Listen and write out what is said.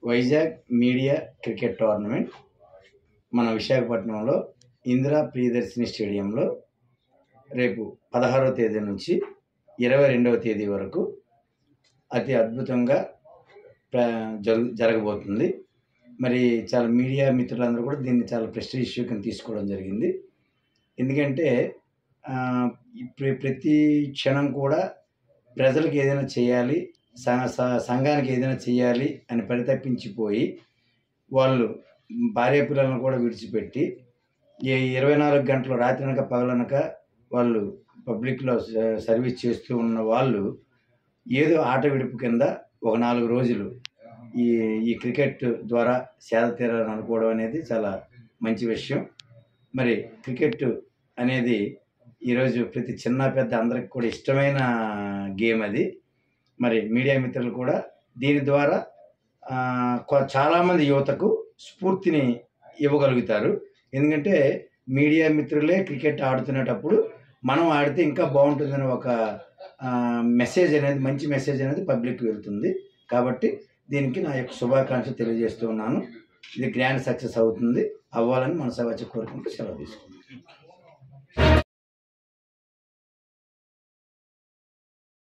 Vizag media cricket tournament మన విశాఖపట్నంలో ఇందిరా ప్రియదర్శిని స్టేడియంలో రేపు 16వ తేదీ నుంచి 22వ తేదీ వరకు అతి అద్భుతంగా జరగబోతుంది. మరి చాలా మీడియా మిత్రులందరూ కూడా దీన్ని చాలా ప్రెస్టీజియస్ కింద తీసుకోవడం జరిగింది. ఎందుకంటే ప్రతి క్షణం కూడా ప్రజలకు ఏదైనా చేయాలి, సంఘానికి ఏదైనా చేయాలి అని పరితపించిపోయి వాళ్ళు భార్య పిల్లలను కూడా విడిచిపెట్టి 24 గంటలు రాత్రనక పగలనక వాళ్ళు పబ్లిక్లో సర్వీస్ చేస్తూ ఉన్న వాళ్ళు ఏదో ఆట విడుపు కింద ఒక 4 రోజులు ఈ క్రికెట్ ద్వారా సేద తీరాలని అనుకోవడం అనేది చాలా మంచి విషయం. మరి క్రికెట్ అనేది ఈరోజు ప్రతి చిన్న పెద్ద అందరికి కూడా ఇష్టమైన గేమ్ అది. మరి మీడియా మిత్రులు కూడా దీని ద్వారా చాలామంది యువతకు స్ఫూర్తిని ఇవ్వగలుగుతారు. ఎందుకంటే మీడియా మిత్రులే క్రికెట్ ఆడుతున్నప్పుడు మనం ఆడితే ఇంకా బాగుంటుందని ఒక మెసేజ్ అనేది, మంచి మెసేజ్ అనేది పబ్లిక్ వెళ్తుంది. కాబట్టి దీనికి నా యొక్క శుభాకాంక్షలు తెలియజేస్తూ ఉన్నాను. ఇది గ్రాండ్ సక్సెస్ అవ్వాలని మనసారా కోరుకుంటూ సెలవు తీసుకుంటాను.